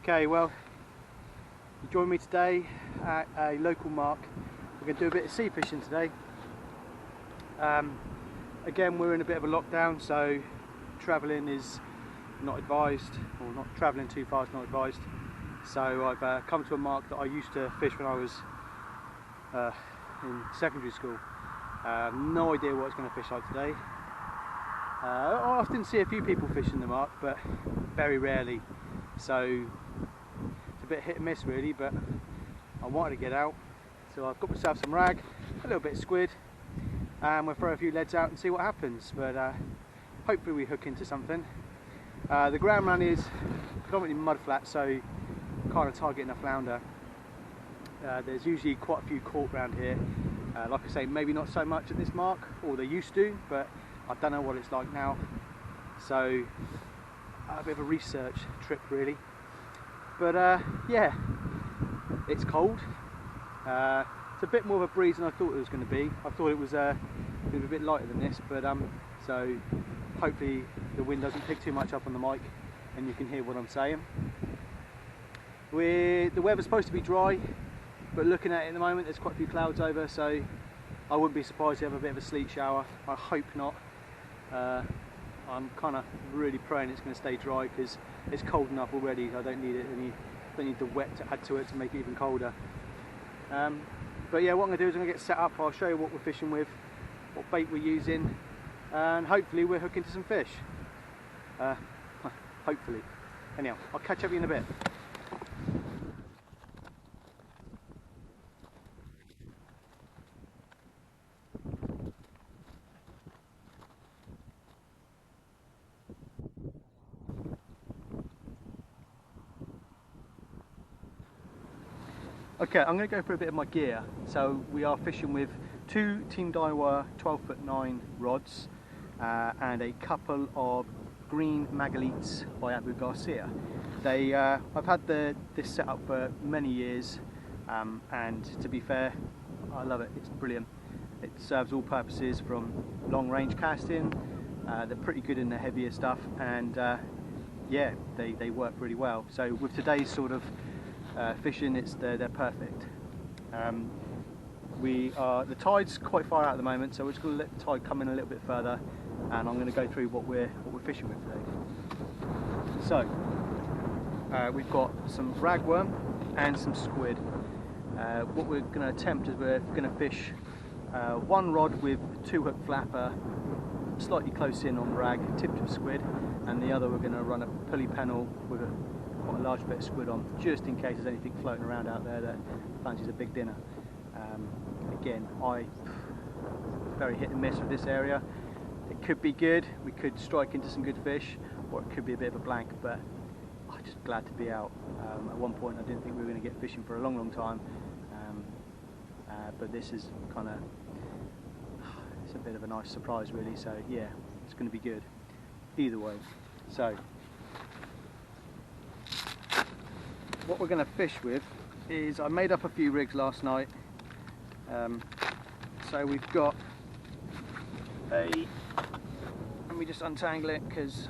Okay, well, you join me today at a local mark. We're going to do a bit of sea fishing today. Again, we're in a bit of a lockdown, so travelling is not advised, or not travelling too far is not advised. So I've come to a mark that I used to fish when I was in secondary school. No idea what it's going to fish like today. I often see a few people fishing the mark, but very rarely. So it's a bit hit and miss really, but I wanted to get out. So I've got myself some rag, a little bit of squid, and we'll throw a few leads out and see what happens. But hopefully we hook into something. The ground run is predominantly mud flat, so kind of targeting a flounder. There's usually quite a few caught around here. Like I say, maybe not so much at this mark, or they used to, but I don't know what it's like now. So a bit of a research trip really. But yeah, it's cold. It's a bit more of a breeze than I thought it was going to be. I thought it was a bit lighter than this, but so hopefully the wind doesn't pick too much up on the mic and you can hear what I'm saying. The weather's supposed to be dry, but looking at it at the moment there's quite a few clouds over, so I wouldn't be surprised to have a bit of a sleet shower. I hope not. I'm kind of really praying it's going to stay dry because it's cold enough already. I don't need it, don't need the wet to add to it to make it even colder. But yeah, what I'm going to do is I'm going to get set up. I'll show you what we're fishing with, what bait we're using, and hopefully we're hooking to some fish. Hopefully. Anyhow, I'll catch up with you in a bit. Okay, I'm going to go through a bit of my gear. So we are fishing with two Team Daiwa 12'9" rods and a couple of green Magalites by Abu Garcia. I've had this set up for many years, and to be fair, I love it. It's brilliant. It serves all purposes from long range casting. They're pretty good in the heavier stuff, and yeah, they work really well. So with today's sort of fishing, they're perfect. The tide's quite far out at the moment, so we're just going to let the tide come in a little bit further, and I'm going to go through what we're fishing with today. So we've got some ragworm and some squid. What we're going to attempt is we're going to fish one rod with 2-hook flapper, slightly close in on rag, tipped with squid, and the other we're going to run a pulley pennel with quite a large bit of squid on, just in case there's anything floating around out there that fancies a big dinner. Again, very hit and miss with this area. It could be good, we could strike into some good fish, or it could be a bit of a blank, but I'm just glad to be out. At one point I didn't think we were going to get fishing for a long time, but this is kind of, it's a bit of a nice surprise really, so yeah, it's going to be good either way. So what we're going to fish with is, I made up a few rigs last night. So we've got let me just untangle it because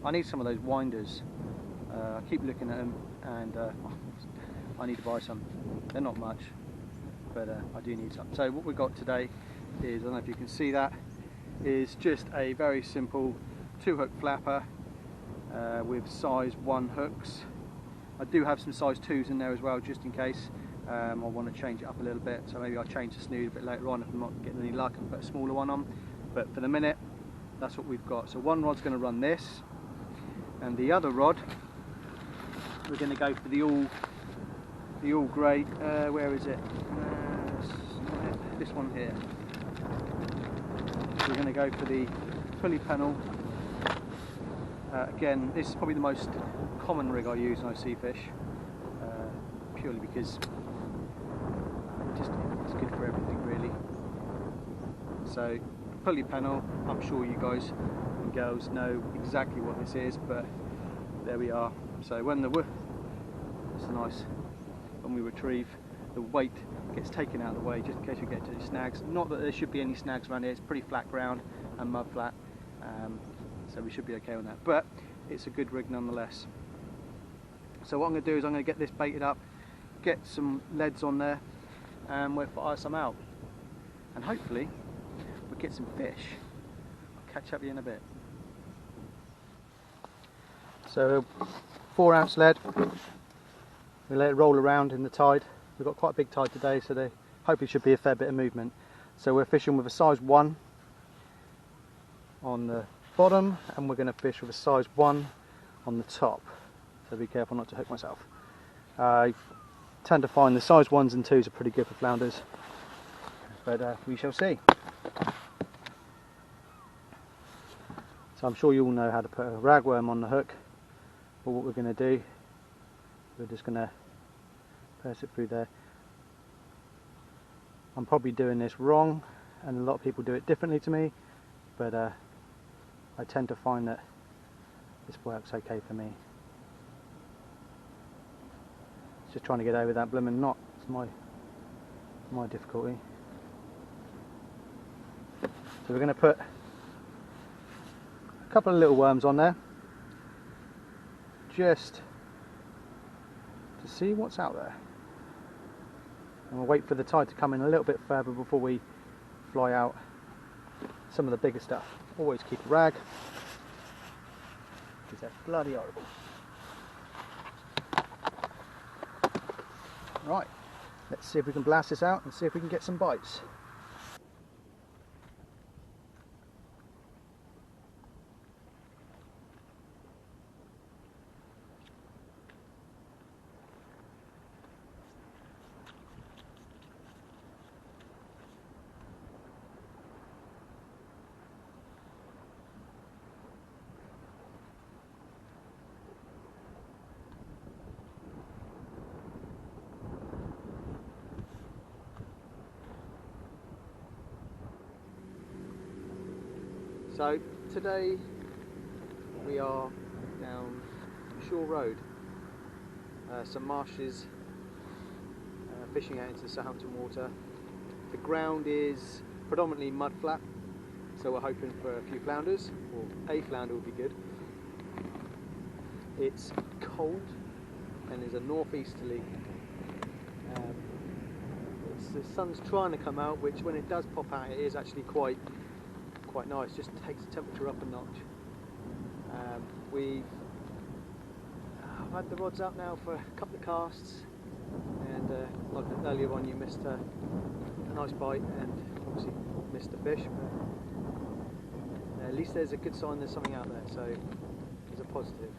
I need some of those winders. I keep looking at them and I need to buy some. They're not much, but I do need some. So what we've got today is, I don't know if you can see that, is just a very simple 2-hook flapper with size 1 hooks. I do have some size 2s in there as well, just in case. I want to change it up a little bit, so maybe I'll change the snood a bit later on if I'm not getting any luck and put a smaller one on. But for the minute, that's what we've got. So one rod's going to run this, and the other rod, we're going to go for the all grey. Where is it? This one here. We're going to go for the pulley pennel. Again, this is probably the most common rig I use when I sea fish, purely because it's good for everything really. So pulley pennel, I'm sure you guys and girls know exactly what this is, but there we are. So when it's nice, when we retrieve, the weight gets taken out of the way, just in case we get to snags. Not that there should be any snags around here, it's pretty flat ground and mud flat, so we should be okay on that, but it's a good rig nonetheless. So what I'm going to do is I'm going to get this baited up, get some leads on there, and we'll fire some out. And hopefully we'll get some fish. I'll catch up with you in a bit. So 4 ounce lead, we let it roll around in the tide. We've got quite a big tide today, so there hopefully should be a fair bit of movement. So we're fishing with a size 1 on the bottom, and we're going to fish with a size 1 on the top. So be careful not to hook myself. I tend to find the size 1s and 2s are pretty good for flounders, but we shall see. So I'm sure you all know how to put a ragworm on the hook, but what we're going to do, we're just going to press it through there. I'm probably doing this wrong, and a lot of people do it differently to me, but I tend to find that this works okay for me. Just trying to get over that blooming knot. It's my difficulty. So we're going to put a couple of little worms on there, just to see what's out there. And we'll wait for the tide to come in a little bit further before we fly out some of the bigger stuff. Always keep a rag, because they're bloody horrible. Right, let's see if we can blast this out and see if we can get some bites. So today we are down Shore Road, some marshes, fishing out into the Southampton water. The ground is predominantly mud flat, so we're hoping for a few flounders, or a flounder would be good. It's cold and there's a northeasterly. The sun's trying to come out, which when it does pop out it is actually quite nice, just takes the temperature up a notch. I've had the rods out now for a couple of casts, and like earlier on you missed a nice bite and obviously missed the fish, but at least there's a good sign there's something out there, so it's a positive.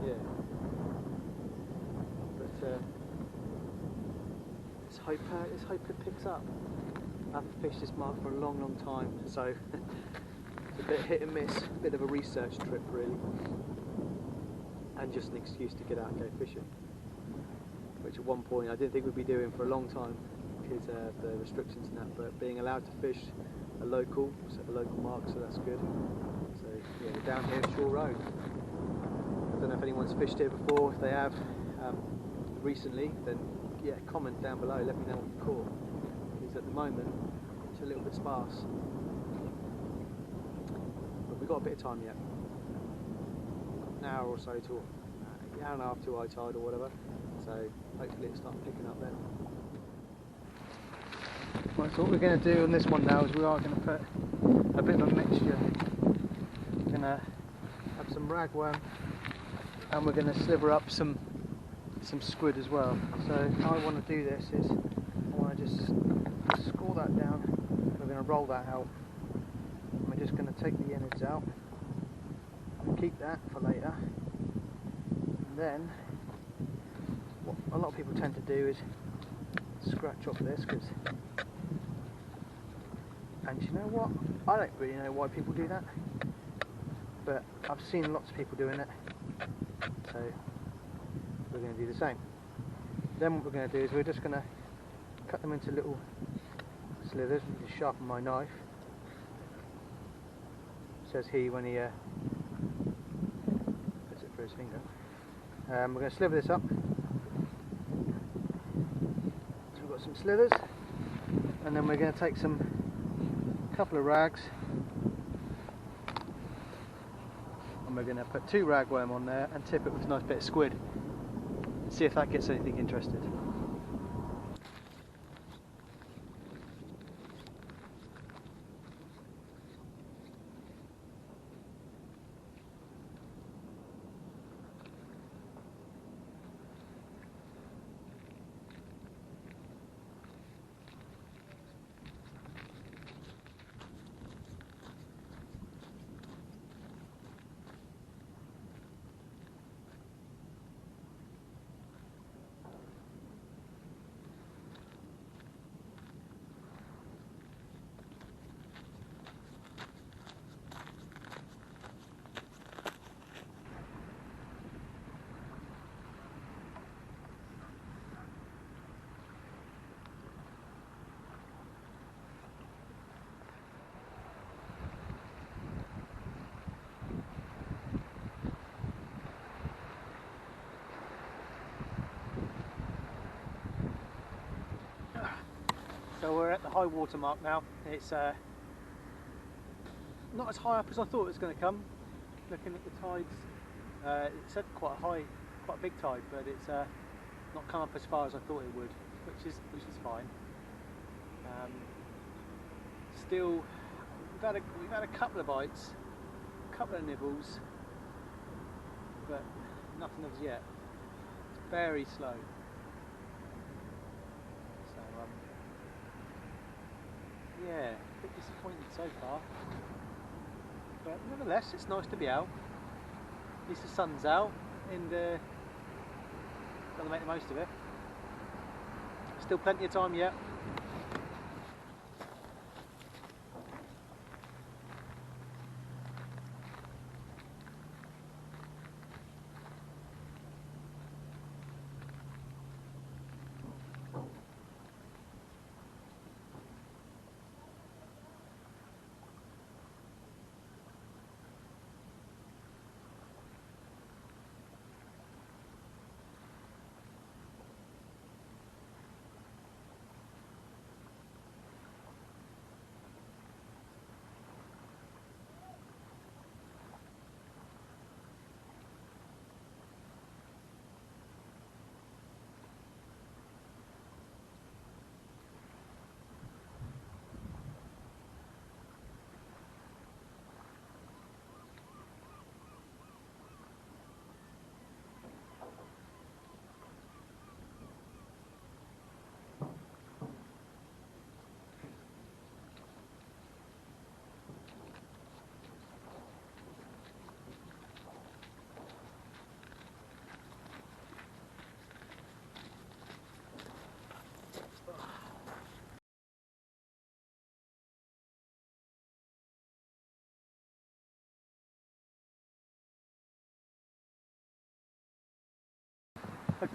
Yeah, but let's hope it picks up. I haven't fished this mark for a long time, so it's a bit hit and miss, a bit of a research trip really, and just an excuse to get out and go fishing, which at one point I didn't think we'd be doing for a long time because of the restrictions and that, but being allowed to fish a local, set a local mark, so that's good. So yeah, we're down here at Shore Road. I don't know if anyone's fished here before. If they have recently, then yeah, comment down below, let me know what you caught. At the moment it's a little bit sparse, but we've got a bit of time yet, an hour or so to an hour and a half to high tide or whatever, so hopefully it'll start picking up then. Right, so what we're going to do on this one now is we are going to put a bit of a mixture. We're going to have some ragworm and we're going to sliver up some squid as well. So how I want to do this is I want to just score that down. We're going to roll that out. And we're just going to take the innards out and keep that for later. And then what a lot of people tend to do is scratch off this, and you know what? I don't really know why people do that, but I've seen lots of people doing it, so we're going to do the same. Then what we're going to do is we're just going to cut them into little slithers and just sharpen my knife, says he when he puts it through his finger. We're going to sliver this up. So we've got some slithers, and then we're going to take couple of rags and we're going to put 2 ragworm on there and tip it with a nice bit of squid. See if that gets anything interested. So we're at the high water mark now. It's not as high up as I thought it was going to come. Looking at the tides, it said quite a big tide, but it's not come up as far as I thought it would, which is fine. Still, we've had a couple of bites, a couple of nibbles, but nothing as yet. It's very slow. Yeah, a bit disappointed so far, but nevertheless it's nice to be out. At least the sun's out and got to make the most of it. Still plenty of time yet.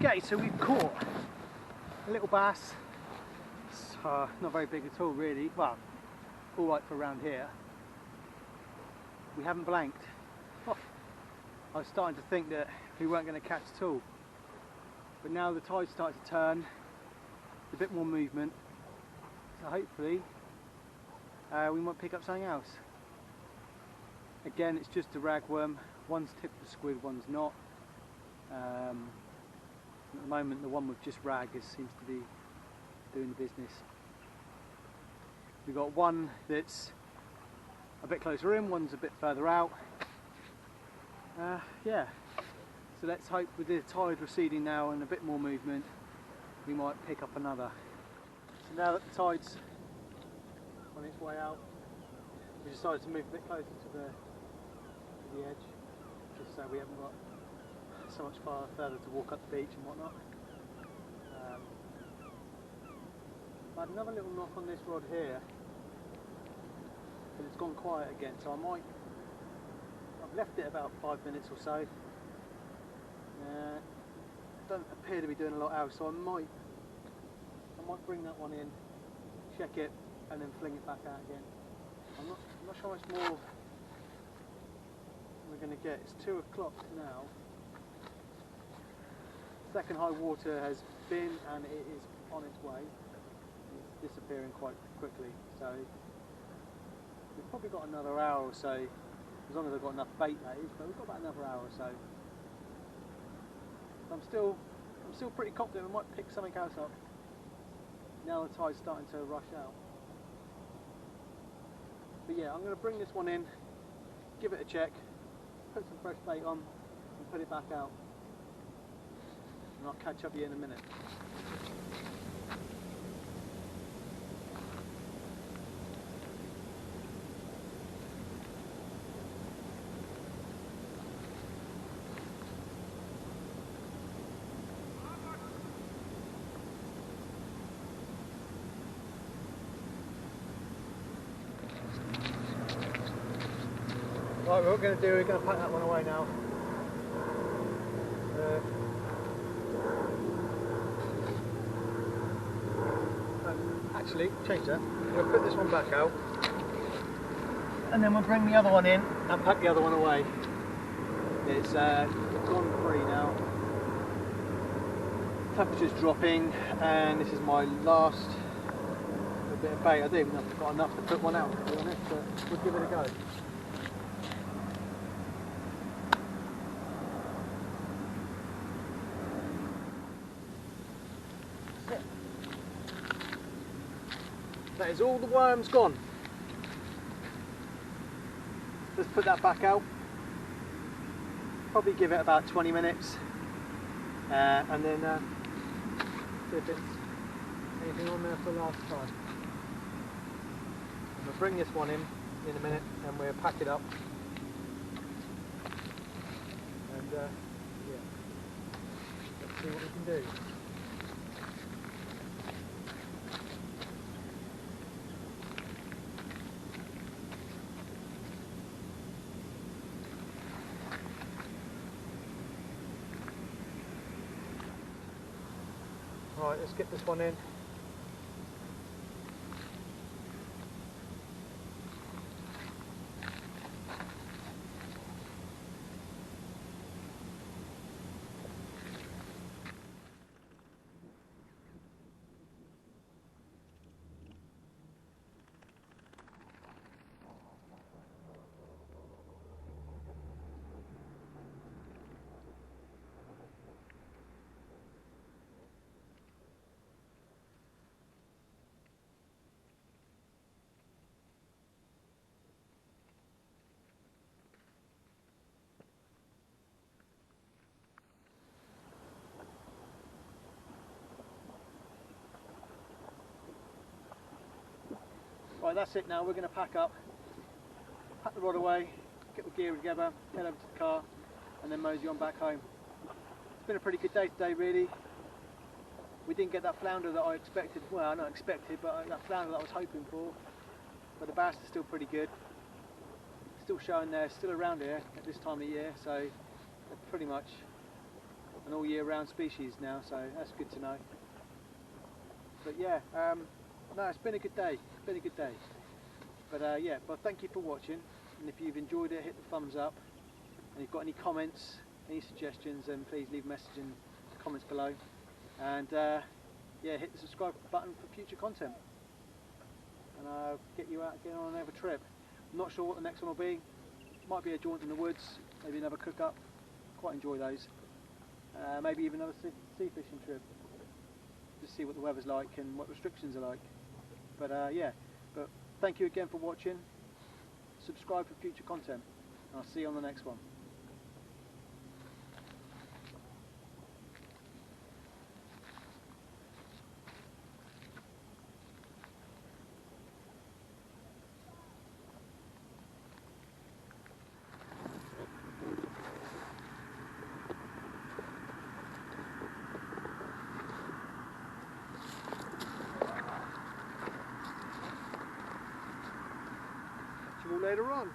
Okay, so we've caught a little bass. It's not very big at all really, well, alright for around here. We haven't blanked. Oh, I was starting to think that we weren't going to catch at all. But now the tide's starting to turn, a bit more movement, so hopefully we might pick up something else. Again, it's just a ragworm. One's tipped with squid, one's not. At the moment the one with just rag seems to be doing the business. We've got one that's a bit closer in, one's a bit further out. Yeah, so let's hope with the tide receding now and a bit more movement we might pick up another. So now that the tide's on its way out, we decided to move a bit closer to the edge, just so we haven't got so much further to walk up the beach and whatnot. I had another little knock on this rod here, but it's gone quiet again, so I've left it about 5 minutes or so. Don't appear to be doing a lot else, so I might bring that one in, check it, and then fling it back out again. I'm not sure how much more we're going to get. It's 2 o'clock now. Second high water has been, and it is on its way. It's disappearing quite quickly, so we've probably got another hour or so as long as I've got enough bait, that is. But we've got about another hour or so. I'm still pretty confident we might pick something else up. Now the tide's starting to rush out. But yeah, I'm going to bring this one in, give it a check, put some fresh bait on, and put it back out. And I'll catch up with you in a minute. Right, what we're going to do, we're going to pack that one away now. Actually, change that. We'll put this one back out, and then we'll bring the other one in and pack the other one away. It's gone free now. Temperature's dropping, and this is my last bit of bait. I didn't even got enough to put one out, to be honest, but we'll give it a go. That is all the worms gone. Let's put that back out. Probably give it about 20 minutes and then see if it's anything on there for last time. We'll bring this one in a minute and we'll pack it up. And yeah, let's see what we can do. Right, let's get this one in. Right, that's it now. We're going to pack up, pack the rod away, get the gear together, head over to the car, and then mosey on back home. It's been a pretty good day today, really. We didn't get that flounder that I expected, well, not expected, but that flounder that I was hoping for. But the bass is still pretty good. Still showing there, still around here at this time of year, so they're pretty much an all year round species now, so that's good to know. But yeah, no, it's been a good day. It's been a good day. But yeah, but thank you for watching. And if you've enjoyed it, hit the thumbs up. And if you've got any comments, any suggestions, then please leave a message in the comments below. And yeah, hit the subscribe button for future content. And I'll get you out again on another trip. I'm not sure what the next one will be. Might be a jaunt in the woods, maybe another cook up. Quite enjoy those. Maybe even another sea fishing trip. Just see what the weather's like and what restrictions are like. But yeah, but thank you again for watching. Subscribe for future content. And I'll see you on the next one. See you all later on.